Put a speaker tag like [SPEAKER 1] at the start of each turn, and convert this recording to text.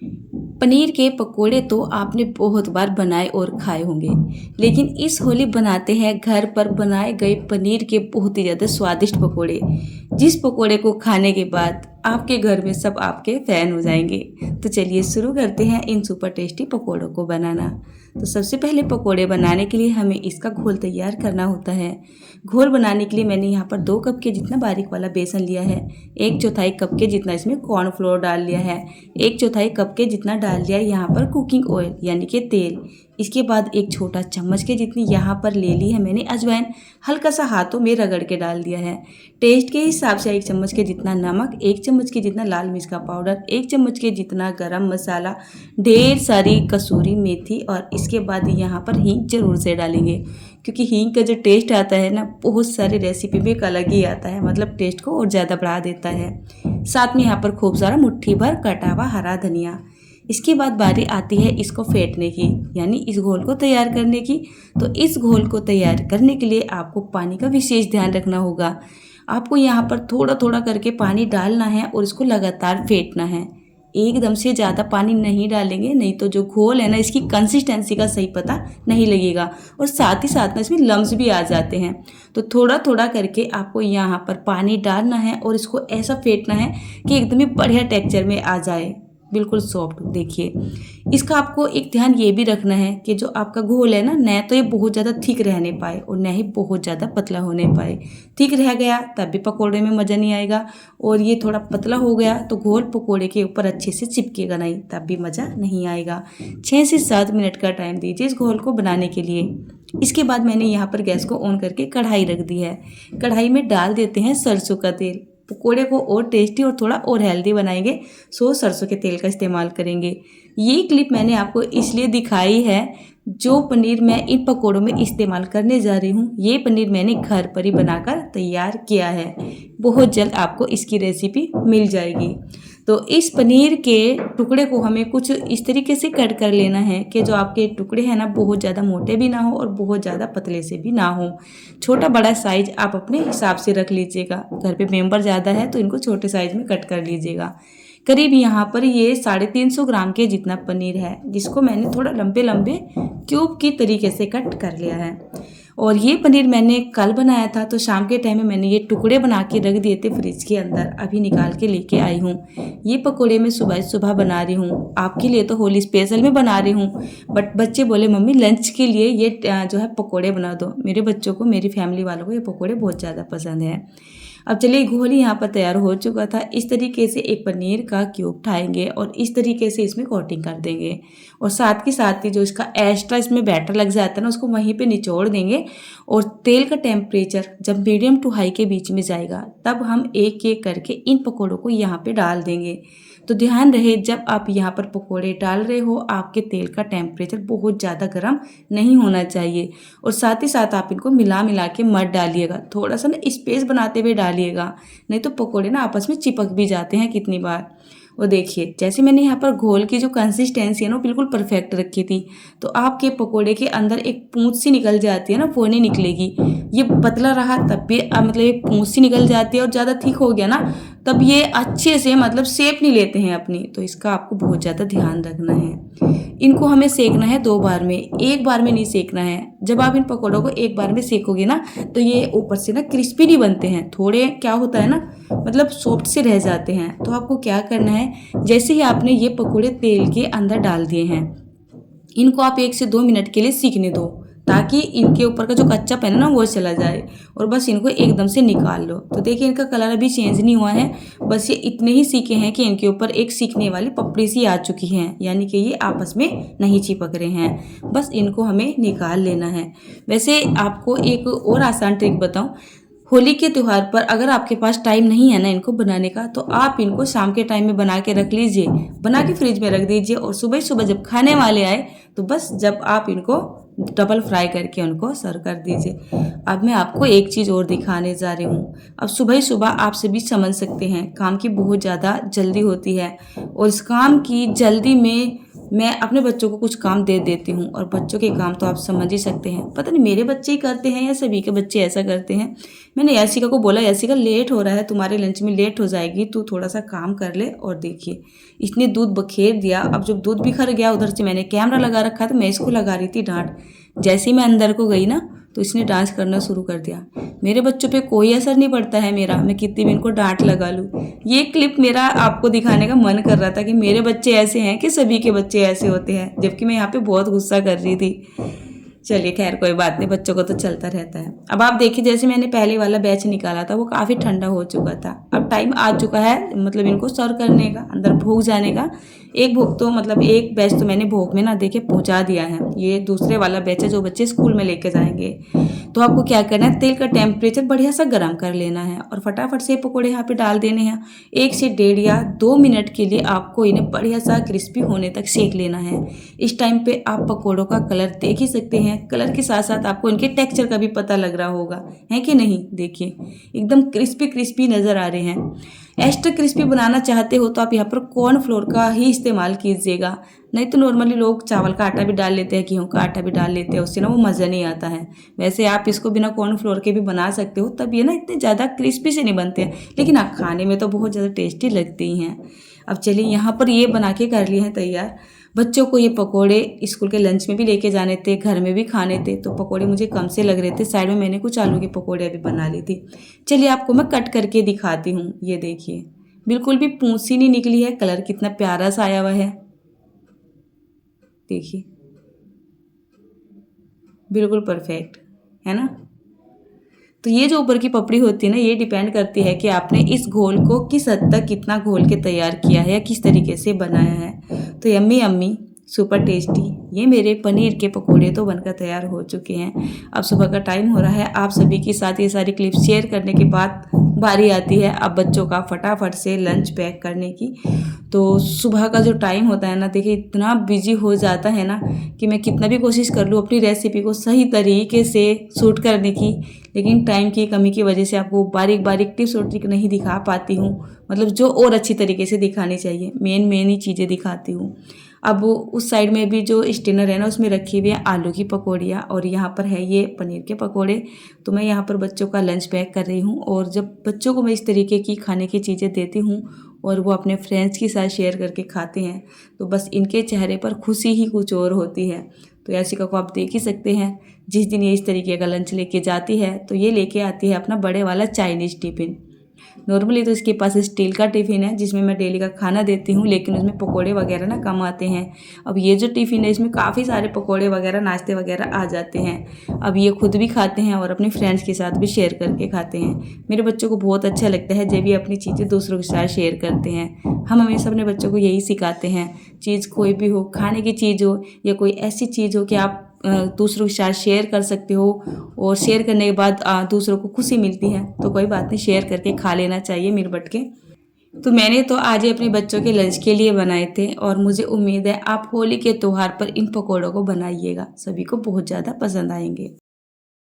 [SPEAKER 1] पनीर के पकोड़े तो आपने बहुत बार बनाए और खाए होंगे, लेकिन इस होली बनाते हैं घर पर बनाए गए पनीर के बहुत ही ज़्यादा स्वादिष्ट पकोड़े, जिस पकोड़े को खाने के बाद आपके घर में सब आपके फ़ैन हो जाएंगे। तो चलिए शुरू करते हैं इन सुपर टेस्टी पकोड़ों को बनाना। तो सबसे पहले पकोड़े बनाने के लिए हमें इसका घोल तैयार करना होता है। घोल बनाने के लिए मैंने यहाँ पर 2 कप के जितना बारीक वाला बेसन लिया है, 1/4 कप के जितना इसमें कॉर्नफ्लोर डाल लिया है, 1/4 कप के जितना डाल लिया है यहाँ पर कुकिंग ऑयल यानी कि तेल। इसके बाद 1 छोटा चम्मच के जितनी यहाँ पर ले ली है मैंने अजवाइन, हल्का सा हाथों में रगड़ के डाल दिया है। टेस्ट के हिसाब से 1 चम्मच के जितना नमक, 1 चम्मच के जितना लाल मिर्च का पाउडर, 1 चम्मच के जितना गरम मसाला, ढेर सारी कसूरी मेथी और इसके बाद यहाँ पर हींग जरूर से डालेंगे, क्योंकि हींग का जो टेस्ट आता है ना, बहुत सारी रेसिपी में एक अलग ही आता है, मतलब टेस्ट को और ज़्यादा बढ़ा देता है। साथ में यहाँ पर खूब सारा मुट्ठी भर कटा हुआ हरा धनिया। इसके बाद बारी आती है इसको फेंटने की, यानी इस घोल को तैयार करने की। तो इस घोल को तैयार करने के लिए आपको पानी का विशेष ध्यान रखना होगा। आपको यहाँ पर थोड़ा थोड़ा करके पानी डालना है और इसको लगातार फेंटना है। एकदम से ज़्यादा पानी नहीं डालेंगे, नहीं तो जो घोल है ना, इसकी कंसिस्टेंसी का सही पता नहीं लगेगा और साथ ही साथ में इसमें लम्स भी आ जाते हैं। तो थोड़ा थोड़ा करके आपको यहाँ पर पानी डालना है और इसको ऐसा फेंटना है कि एकदम ही बढ़िया टेक्सचर में आ जाए, बिल्कुल सॉफ्ट। देखिए, इसका आपको एक ध्यान ये भी रखना है कि जो आपका घोल है ना, न तो ये बहुत ज़्यादा थिक रहने पाए और न ही बहुत ज़्यादा पतला होने पाए। थिक रह गया तब भी पकोड़े में मज़ा नहीं आएगा, और ये थोड़ा पतला हो गया तो घोल पकोड़े के ऊपर अच्छे से चिपकेगा नहीं, तब भी मज़ा नहीं आएगा। 6 से 7 मिनट का टाइम दीजिए इस घोल को बनाने के लिए। इसके बाद मैंने यहाँ पर गैस को ऑन करके कढ़ाई रख दी है। कढ़ाई में डाल देते हैं सरसों का तेल। पकोड़े को और टेस्टी और थोड़ा और हेल्दी बनाएंगे, सो सरसों के तेल का इस्तेमाल करेंगे। ये क्लिप मैंने आपको इसलिए दिखाई है, जो पनीर मैं इन पकोड़ों में इस्तेमाल करने जा रही हूँ, ये पनीर मैंने घर पर ही बनाकर तैयार किया है। बहुत जल्द आपको इसकी रेसिपी मिल जाएगी। तो इस पनीर के टुकड़े को हमें कुछ इस तरीके से कट कर लेना है कि जो आपके टुकड़े हैं ना, बहुत ज़्यादा मोटे भी ना हो और बहुत ज़्यादा पतले से भी ना हो। छोटा बड़ा साइज आप अपने हिसाब से रख लीजिएगा। घर पे मेंबर ज़्यादा है तो इनको छोटे साइज में कट कर लीजिएगा। करीब यहाँ पर ये 350 ग्राम के जितना पनीर है, जिसको मैंने थोड़ा लंबे लंबे क्यूब की तरीके से कट कर लिया है। और ये पनीर मैंने कल बनाया था, तो शाम के टाइम में मैंने ये टुकड़े बना के रख दिए थे फ्रिज के अंदर, अभी निकाल के लेके आई हूँ। ये पकोड़े मैं सुबह सुबह बना रही हूँ, आपके लिए तो होली स्पेशल में बना रही हूँ, बट बच्चे बोले मम्मी लंच के लिए ये जो है पकोड़े बना दो। मेरे बच्चों को, मेरी फैमिली वालों को ये पकोड़े बहुत ज़्यादा पसंद है। अब चलिए, घोल यहाँ पर तैयार हो चुका था। इस तरीके से एक पनीर का क्यूब उठाएंगे और इस तरीके से इसमें कोटिंग कर देंगे, और साथ ही जो इसका एक्स्ट्रा इसमें बैटर लग जाता है ना, उसको वहीं पे निचोड़ देंगे। और तेल का टेम्परेचर जब मीडियम टू हाई के बीच में जाएगा, तब हम एक एक करके इन पकौड़ों को यहाँ पे डाल देंगे। तो ध्यान रहे, जब आप यहाँ पर पकोड़े डाल रहे हो, आपके तेल का टेम्परेचर बहुत ज़्यादा गर्म नहीं होना चाहिए, और साथ ही साथ आप इनको मिला मिला के मत डालिएगा, थोड़ा सा ना स्पेस बनाते हुए डालिएगा, नहीं तो पकोड़े ना आपस में चिपक भी जाते हैं कितनी बार। और देखिए, जैसे मैंने यहाँ पर घोल की जो कंसिस्टेंसी है ना, बिल्कुल परफेक्ट रखी थी, तो आपके पकोड़े के अंदर एक पूंछ सी निकल जाती है ना, वो नहीं निकलेगी। ये पतला रहा तब भी मतलब एक पूंछ सी निकल जाती है, और ज़्यादा थिक हो गया ना, तब ये अच्छे से मतलब शेप नहीं लेते हैं अपनी। तो इसका आपको बहुत ज़्यादा ध्यान रखना है। इनको हमें सेकना है 2 बार में, एक बार में नहीं सेकना है। जब आप इन पकौड़ों को एक बार में सेकोगे ना, तो ये ऊपर से ना क्रिस्पी नहीं बनते हैं, थोड़े क्या होता है ना, मतलब सॉफ्ट से रह जाते हैं। तो आपको क्या करना है, जैसे ही आपने ये पकौड़े तेल के अंदर डाल दिए हैं, इनको आप 1 से 2 मिनट के लिए सीखने दो, ताकि इनके ऊपर का जो कच्चापन है ना, वो चला जाए, और बस इनको एकदम से निकाल लो। तो देखिए, इनका कलर अभी चेंज नहीं हुआ है, बस ये इतने ही सीखे हैं कि इनके ऊपर एक सीखने वाली पपड़ी सी आ चुकी है, यानी कि ये आपस में नहीं चिपक रहे हैं। बस इनको हमें निकाल लेना है। वैसे आपको एक और आसान ट्रिक बताऊं, होली के त्यौहार पर अगर आपके पास टाइम नहीं है ना इनको बनाने का, तो आप इनको शाम के टाइम में बना के रख लीजिए, बना के फ्रिज में रख दीजिए, और सुबह सुबह जब खाने वाले आए, तो बस जब आप इनको डबल फ्राई करके उनको सर्व कर दीजिए। अब मैं आपको एक चीज़ और दिखाने जा रही हूँ। अब सुबह सुबह आप सभी समझ सकते हैं, काम की बहुत ज़्यादा जल्दी होती है, और इस काम की जल्दी में मैं अपने बच्चों को कुछ काम दे देती हूँ और बच्चों के काम तो आप समझ ही सकते हैं, पता नहीं मेरे बच्चे ही करते हैं या सभी के बच्चे ऐसा करते हैं। मैंने यासिका को बोला, यासिका लेट हो रहा है, तुम्हारे लंच में लेट हो जाएगी, तू थोड़ा सा काम कर ले। और देखिए इसने दूध बखेर दिया। अब जब दूध बिखर गया, उधर से मैंने कैमरा लगा रखा तो मैं इसको लगा रही थी डांट। जैसे ही मैं अंदर को गई ना तो इसने डांस करना शुरू कर दिया। मेरे बच्चों पे कोई असर नहीं पड़ता है मेरा, मैं कितनी भी इनको डांट लगा लूँ। ये क्लिप मेरा आपको दिखाने का मन कर रहा था कि मेरे बच्चे ऐसे हैं कि सभी के बच्चे ऐसे होते हैं, जबकि मैं यहाँ पे बहुत गुस्सा कर रही थी। चलिए खैर कोई बात नहीं, बच्चों को तो चलता रहता है। अब आप देखिए, जैसे मैंने पहले वाला बैच निकाला था वो काफ़ी ठंडा हो चुका था। अब टाइम आ चुका है मतलब इनको सर्व करने का, अंदर भोग जाने का। एक भोग तो मतलब एक बैच तो मैंने भोग में ना देखिए पहुंचा दिया है। ये दूसरे वाला बैच है जो बच्चे स्कूल में लेके जाएंगे। तो आपको क्या करना है, तेल का टेम्परेचर बढ़िया सा गर्म कर लेना है और फटाफट से पकौड़े यहाँ पे डाल देने हैं। 1 से 1.5 या 2 मिनट के लिए आपको इन्हें बढ़िया सा क्रिस्पी होने तक सेक लेना है। इस टाइम पे आप पकौड़ों का कलर देख ही सकते हैं, कलर के साथ साथ आपको इनके टेक्सचर का भी पता लग रहा होगा, है कि नहीं। देखिए एकदम क्रिस्पी क्रिस्पी नज़र आ रहे हैं। एक्स्ट्रा क्रिस्पी बनाना चाहते हो तो आप यहाँ पर कॉर्नफ्लोर का ही इस्तेमाल कीजिएगा, नहीं तो नॉर्मली लोग चावल का आटा भी डाल लेते हैं, गेहूँ का आटा भी डाल लेते हैं, उससे ना वो मज़ा नहीं आता है। वैसे आप इसको बिना कॉर्नफ्लोर के भी बना सकते हो, तब ये ना इतने ज़्यादा क्रिस्पी से नहीं बनते हैं, लेकिन हाँ खाने में तो बहुत ज़्यादा टेस्टी लगती हैं। अब चलिए यहाँ पर ये बना के कर लिए हैं तैयार। बच्चों को ये पकोड़े स्कूल के लंच में भी लेके जाने थे, घर में भी खाने थे, तो पकोड़े मुझे कम से लग रहे थे। साइड में मैंने कुछ आलू के पकोड़े अभी बना ली थी। चलिए आपको मैं कट करके दिखाती हूँ। ये देखिए बिल्कुल भी पूंछ ही नहीं निकली है, कलर कितना प्यारा सा आया हुआ है, देखिए बिल्कुल परफेक्ट है ना। तो ये जो ऊपर की पपड़ी होती है ना, ये डिपेंड करती है कि आपने इस घोल को किस हद तक कितना घोल के तैयार किया है या किस तरीके से बनाया है। तो यम्मी यम्मी सुपर टेस्टी ये मेरे पनीर के पकोड़े तो बनकर तैयार हो चुके हैं। अब सुबह का टाइम हो रहा है, आप सभी के साथ ये सारी क्लिप शेयर करने के बाद बारी आती है अब बच्चों का फटाफट से लंच पैक करने की। तो सुबह का जो टाइम होता है ना, देखिए इतना बिजी हो जाता है ना कि मैं कितना भी कोशिश कर लूँ अपनी रेसिपी को सही तरीके से शूट करने की, लेकिन टाइम की कमी की वजह से आपको बारीक बारीक टिप्स और ट्रिक नहीं दिखा पाती हूँ, मतलब जो और अच्छी तरीके से दिखानी चाहिए मेन ही चीज़ें दिखाती हूँ। अब उस साइड में भी जो स्टेनर है ना, उसमें रखी हुई है आलू की पकौड़ियाँ और यहाँ पर है ये पनीर के पकौड़े। तो मैं यहाँ पर बच्चों का लंच पैक कर रही हूँ, और जब बच्चों को मैं इस तरीके की खाने की चीज़ें देती हूँ और वो अपने फ्रेंड्स के साथ शेयर करके खाते हैं, तो बस इनके चेहरे पर खुशी ही कुछ और होती है। तो यासिका को आप देख ही सकते हैं, जिस दिन ये इस तरीके का लंच लेके जाती है तो ये लेके आती है अपना बड़े वाला चाइनीज़ टिफ़िन। नॉर्मली तो इसके पास स्टील का टिफ़िन है जिसमें मैं डेली का खाना देती हूँ, लेकिन उसमें पकोड़े वगैरह ना कम आते हैं। अब ये जो टिफ़िन है इसमें काफ़ी सारे पकोड़े वगैरह नाश्ते वगैरह आ जाते हैं। अब ये खुद भी खाते हैं और अपने फ्रेंड्स के साथ भी शेयर करके खाते हैं। मेरे बच्चों को बहुत अच्छा लगता है जब ये अपनी चीज़ें दूसरों के साथ शेयर करते हैं। हम हमेशा अपने बच्चों को यही सिखाते हैं, चीज़ कोई भी हो, खाने की चीज़ हो या कोई ऐसी चीज़ हो कि आप दूसरों के साथ शेयर कर सकते हो, और शेयर करने के बाद दूसरों को खुशी मिलती है, तो कोई बात नहीं, शेयर करके खा लेना चाहिए मिल बट के। तो मैंने तो आज ही अपने बच्चों के लंच के लिए बनाए थे, और मुझे उम्मीद है आप होली के त्यौहार पर इन पकौड़ों को बनाइएगा, सभी को बहुत ज़्यादा पसंद आएंगे।